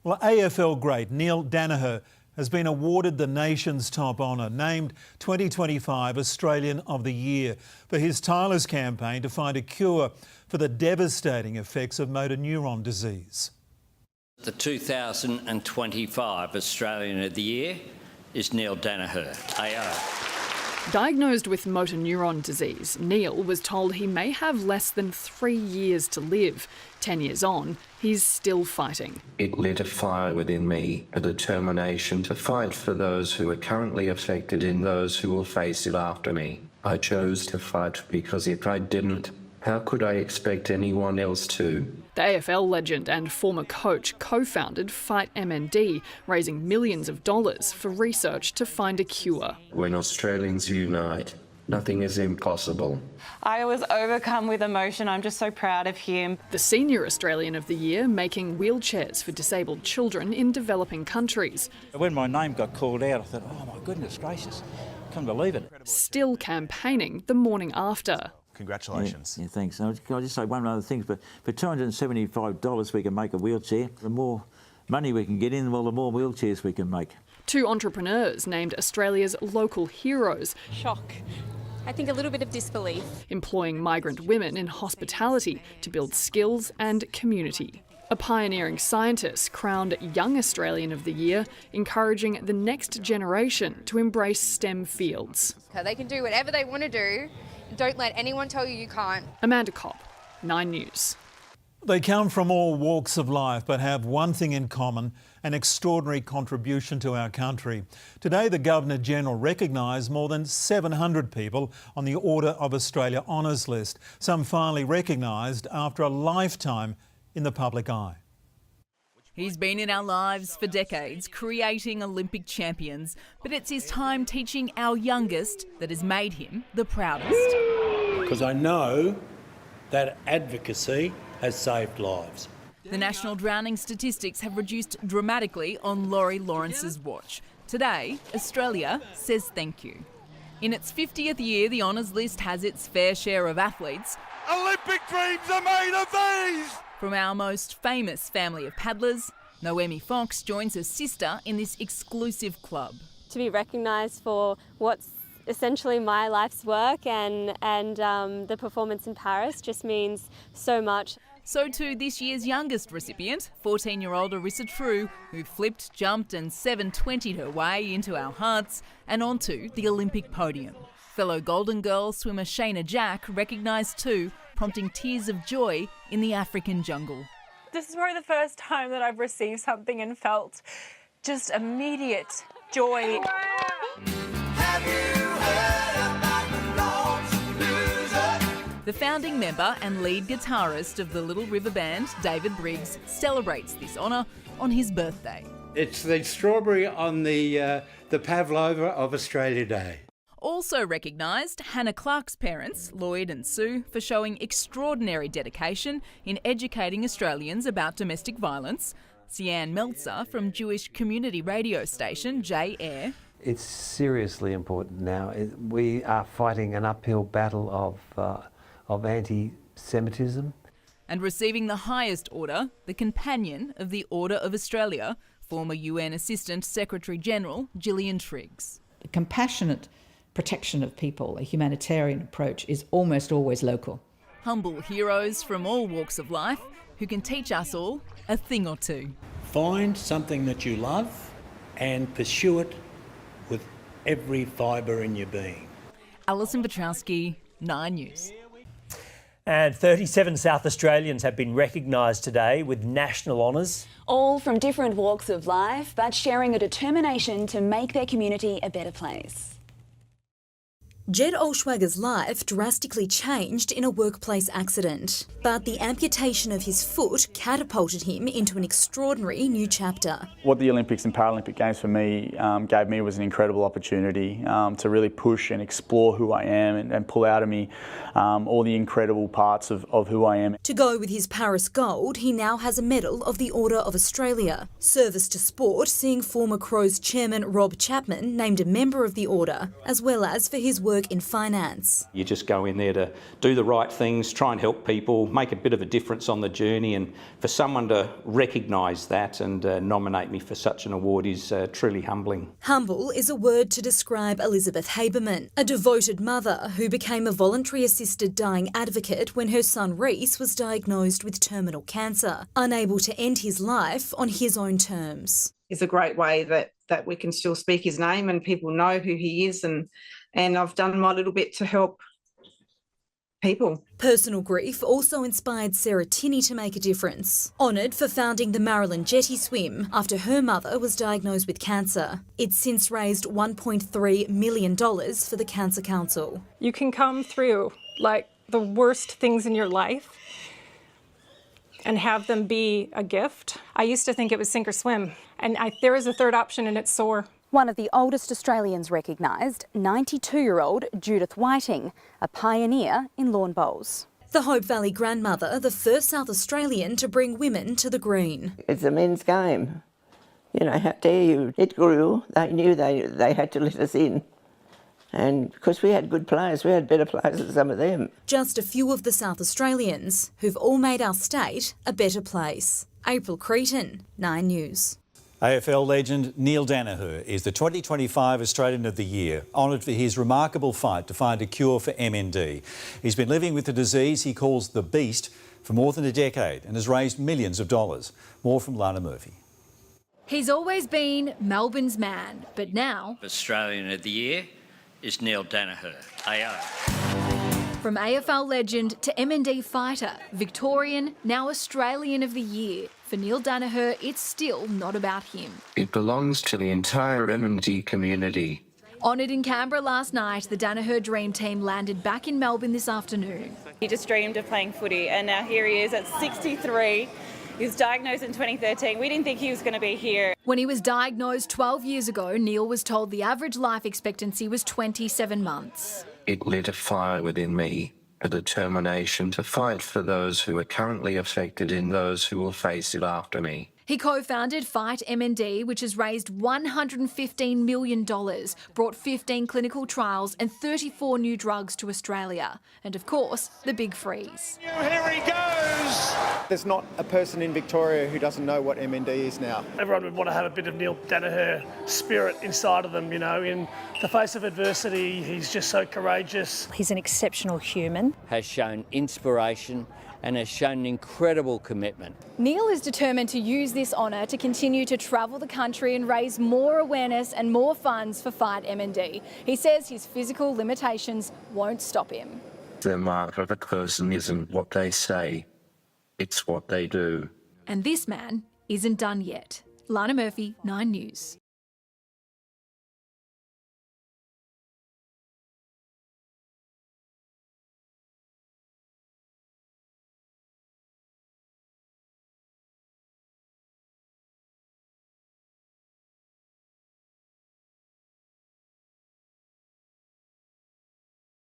Well, AFL great Neil Daniher has been awarded the nation's top honour, named 2025 Australian of the Year for his tireless campaign to find a cure for the devastating effects of motor neuron disease. The 2025 Australian of the Year is Neil Daniher, AO. Diagnosed with motor neuron disease, Neil was told he may have less than 3 years to live. 10 years on, he's still fighting. It lit a fire within me, a determination to fight for those who are currently affected and those who will face it after me. I chose to fight because if I didn't, how could I expect anyone else to? The AFL legend and former coach co-founded Fight MND, raising millions of dollars for research to find a cure. When Australians unite, nothing is impossible. I was overcome with emotion. I'm just so proud of him. The Senior Australian of the Year, making wheelchairs for disabled children in developing countries. When my name got called out, I thought, oh my goodness gracious, can't believe it. Still campaigning the morning after. Congratulations. Yeah, thanks. I'll just say one other thing. But for $275 we can make a wheelchair. The more money we can get in, well, the more wheelchairs we can make. 2 entrepreneurs named Australia's local heroes. Shock. I think a little bit of disbelief. Employing migrant women in hospitality to build skills and community. A pioneering scientist crowned Young Australian of the Year, encouraging the next generation to embrace STEM fields. They can do whatever they want to do. Don't let anyone tell you you can't. Amanda Kopp, 9 News. They come from all walks of life but have one thing in common, an extraordinary contribution to our country. Today the Governor-General recognised more than 700 people on the Order of Australia Honours list, some finally recognised after a lifetime in the public eye. He's been in our lives for decades, creating Olympic champions, but it's his time teaching our youngest that has made him the proudest. Because I know that advocacy has saved lives. The national drowning statistics have reduced dramatically on Laurie Lawrence's watch. Today, Australia says thank you. In its 50th year, the honours list has its fair share of athletes. Olympic dreams are made of these! From our most famous family of paddlers, Noemi Fox joins her sister in this exclusive club. To be recognised for what's essentially my life's work and the performance in Paris just means so much. So too this year's youngest recipient, 14-year-old Arissa True, who flipped, jumped and 720'd her way into our hearts and onto the Olympic podium. Fellow Golden Girl swimmer Shayna Jack recognised too, prompting tears of joy in the African jungle. This is probably the first time that I've received something and felt just immediate joy. The founding member and lead guitarist of the Little River Band, David Briggs, celebrates this honour on his birthday. It's the strawberry on the pavlova of Australia Day. Also recognised, Hannah Clark's parents, Lloyd and Sue, for showing extraordinary dedication in educating Australians about domestic violence. Sian Meltzer from Jewish community radio station J-Air. It's seriously important now. We are fighting an uphill battle of anti-Semitism. And receiving the highest order, the Companion of the Order of Australia, former UN Assistant Secretary-General Gillian Triggs. The compassionate protection of people, a humanitarian approach, is almost always local. Humble heroes from all walks of life who can teach us all a thing or two. Find something that you love and pursue it with every fibre in your being. Alison Petrowski, 9 News. And 37 South Australians have been recognised today with national honours. All from different walks of life, but sharing a determination to make their community a better place. Jed Olschwager's life drastically changed in a workplace accident, but the amputation of his foot catapulted him into an extraordinary new chapter. What the Olympics and Paralympic Games for me gave me was an incredible opportunity to really push and explore who I am and pull out of me all the incredible parts of who I am. To go with his Paris gold, he now has a Medal of the Order of Australia. Service to sport, seeing former Crows chairman Rob Chapman named a member of the Order, as well as for his work work in finance. You just go in there to do the right things, try and help people, make a bit of a difference on the journey, and for someone to recognise that and nominate me for such an award is truly humbling. Humble is a word to describe Elizabeth Haberman, a devoted mother who became a voluntary assisted dying advocate when her son Reese was diagnosed with terminal cancer, unable to end his life on his own terms. It's a great way that we can still speak his name and people know who he is, and I've done my little bit to help people. Personal grief also inspired Sarah Tinney to make a difference. Honoured for founding the Marilyn Jetty Swim after her mother was diagnosed with cancer. It's since raised $1.3 million for the Cancer Council. You can come through like the worst things in your life and have them be a gift. I used to think it was sink or swim, and there is a third option, and it's soar. One of the oldest Australians recognised, 92-year-old Judith Whiting, a pioneer in lawn bowls. The Hope Valley grandmother, the first South Australian to bring women to the green. It's a men's game. You know, how dare you? It grew. They knew they had to let us in. And because we had good players, we had better players than some of them. Just a few of the South Australians who've all made our state a better place. April Cretan, 9 News. AFL legend Neil Danaher is the 2025 Australian of the Year, honoured for his remarkable fight to find a cure for MND. He's been living with the disease he calls the Beast for more than a decade and has raised millions of dollars. More from Lana Murphy. He's always been Melbourne's man, but now Australian of the Year is Neil Danaher, AO. From AFL legend to MND fighter, Victorian, now Australian of the Year. For Neil Danaher, it's still not about him. It belongs to the entire MND community. Honoured in Canberra last night, the Danaher Dream Team landed back in Melbourne this afternoon. He just dreamed of playing footy, and now here he is at 63. He was diagnosed in 2013. We didn't think he was going to be here. When he was diagnosed 12 years ago, Neil was told the average life expectancy was 27 months. It lit a fire within me, a determination to fight for those who are currently affected and those who will face it after me. He co-founded Fight MND, which has raised $115 million, brought 15 clinical trials and 34 new drugs to Australia. And of course, the big freeze. Here he goes! There's not a person in Victoria who doesn't know what MND is now. Everyone would want to have a bit of Neil Danaher spirit inside of them, you know. In the face of adversity, he's just so courageous. He's an exceptional human. Has shown inspiration and has shown an incredible commitment. Neil is determined to use this honour to continue to travel the country and raise more awareness and more funds for Fight MND. He says his physical limitations won't stop him. The mark of a person isn't what they say, it's what they do. And this man isn't done yet. Lana Murphy, 9 News.